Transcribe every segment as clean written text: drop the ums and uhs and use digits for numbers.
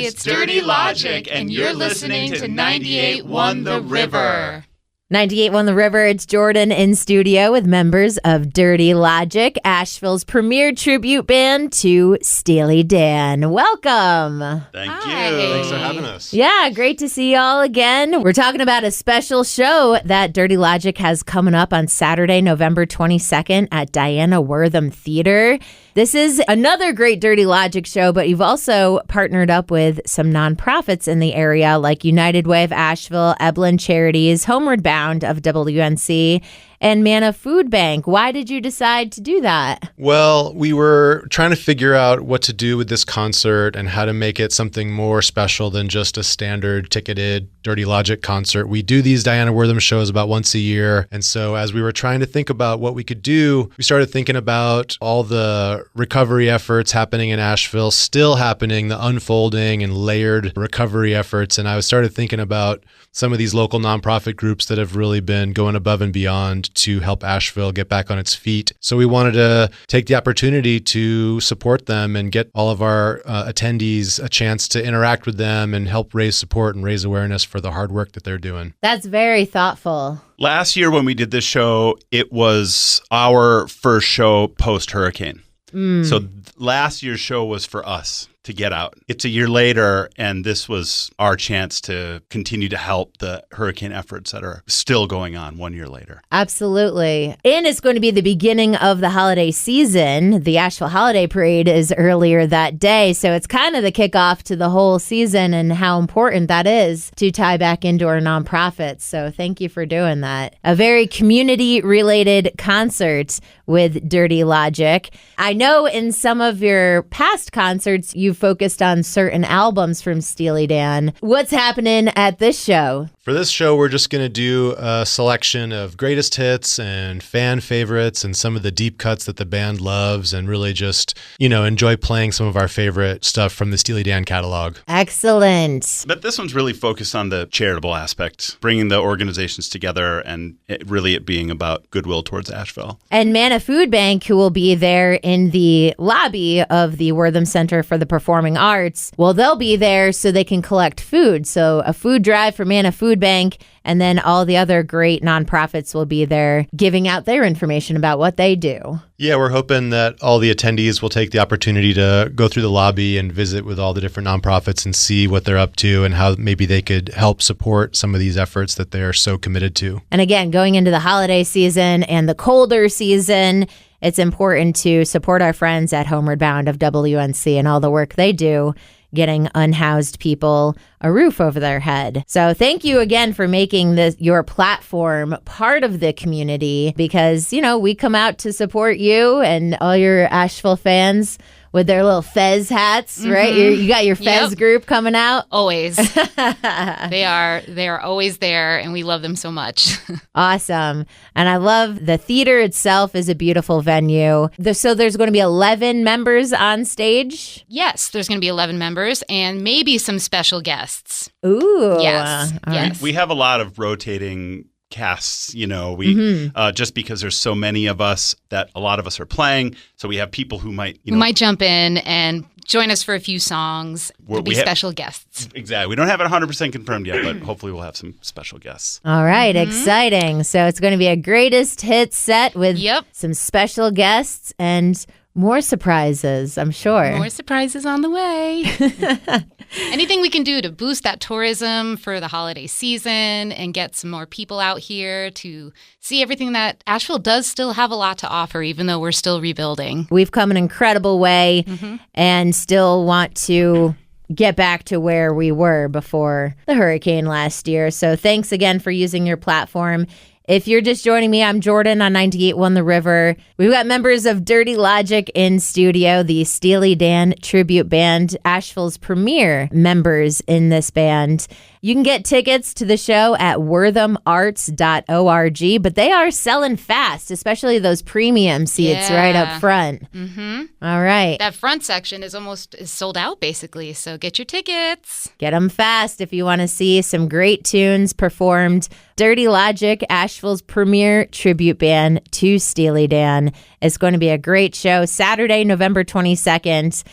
it's Dirty Logic, and you're listening to 98.1 The River. 98.1 The River, it's Jordan in studio with members of Dirty Logic, Asheville's premier tribute band to Steely Dan. Welcome. Thank you. Thanks for having us. Yeah, great to see y'all again. We're talking about a special show that Dirty Logic has coming up on Saturday, November 22nd at Diana Wortham Theater. This is another great Dirty Logic show, but you've also partnered up with some nonprofits in the area like United Way of Asheville, Eblen Charities, Homeward Bound of WNC, and Manna Foodbank. Why did you decide to do that? Well, we were trying to figure out what to do with this concert and how to make it something more special than just a standard ticketed Dirty Logic concert. We do these Diana Wortham shows about once a year. And so as we were trying to think about what we could do, we started thinking about all the recovery efforts happening in Asheville, still happening, the unfolding and layered recovery efforts. And I started thinking about some of these local nonprofit groups that have really been going above and beyond to help Asheville get back on its feet. So we wanted to take the opportunity to support them and get all of our attendees a chance to interact with them and help raise support and raise awareness for the hard work that they're doing. That's very thoughtful. Last year when we did this show, it was our first show post-hurricane. So last year's show was for us to get out. It's a year later, and this was our chance to continue to help the hurricane efforts that are still going on 1 year later. Absolutely. And it's going to be the beginning of the holiday season. The Asheville Holiday Parade is earlier that day, so it's kind of the kickoff to the whole season and how important that is to tie back into our nonprofits. So thank you for doing that. A very community-related concert with Dirty Logic. I know in some of your past concerts, you've focused on certain albums from Steely Dan. What's happening at this show? For this show, we're just going to do a selection of greatest hits and fan favorites and some of the deep cuts that the band loves and really just, enjoy playing some of our favorite stuff from the Steely Dan catalog. Excellent. But this one's really focused on the charitable aspect, bringing the organizations together and it being about goodwill towards Asheville. And Manna Foodbank, who will be there in the lobby of the Wortham Center for the Performing Arts, well, they'll be there so they can collect food. So a food drive for Manna Foodbank, and then all the other great nonprofits will be there giving out their information about what they do. Yeah, we're hoping that all the attendees will take the opportunity to go through the lobby and visit with all the different nonprofits and see what they're up to and how maybe they could help support some of these efforts that they're so committed to. And again, going into the holiday season and the colder season, it's important to support our friends at Homeward Bound of WNC and all the work they do, getting unhoused people a roof over their head. So thank you again for making your platform part of the community because, we come out to support you and all your Asheville fans with their little Fez hats, right? You got your Fez group coming out? Always. They are always there, and we love them so much. Awesome. And I love the theater itself is a beautiful venue. So there's going to be 11 members on stage? Yes, there's going to be 11 members and maybe some special guests. Ooh. Yes. Yes. We have a lot of rotating casts, we just because there's so many of us that a lot of us are playing, so we have people who might jump in and join us for a few songs. There'll be special guests. Exactly. We don't have it 100% confirmed yet, but hopefully we'll have some special guests. All right, exciting. So it's going to be a greatest hits set with some special guests and more surprises, I'm sure. More surprises on the way. Anything we can do to boost that tourism for the holiday season and get some more people out here to see everything that Asheville does still have a lot to offer, even though we're still rebuilding. We've come an incredible way and still want to get back to where we were before the hurricane last year. So thanks again for using your platform. If you're just joining me, I'm Jordan on 98.1 The River. We've got members of Dirty Logic in studio, the Steely Dan tribute band, Asheville's premier members in this band. You can get tickets to the show at worthamarts.org, but they are selling fast, especially those premium seats right up front. All right. That front section is sold out, basically, so get your tickets. Get them fast if you want to see some great tunes performed. Dirty Logic, Asheville's premier tribute band to Steely Dan. It's going to be a great show Saturday, November 22nd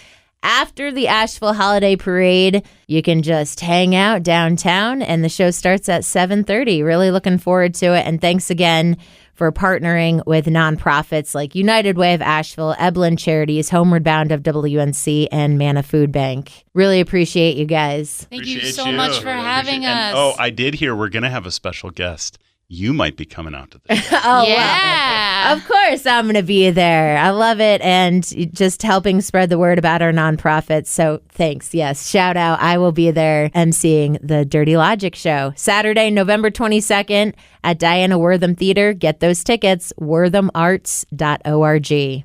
after the Asheville Holiday Parade, you can just hang out downtown, and the show starts at 7:30. Really looking forward to it. And thanks again for partnering with nonprofits like United Way of Asheville, Eblen Charities, Homeward Bound of WNC, and Manna Foodbank. Really appreciate you guys. Thank you Appreciate so much for having us. And, I did hear we're going to have a special guest. You might be coming out to the show. Yeah. Well, of course I'm going to be there. I love it. And just helping spread the word about our nonprofits. So thanks. Yes. Shout out. I will be there emceeing the Dirty Logic show Saturday, November 22nd at Diana Wortham Theater. Get those tickets, worthamarts.org.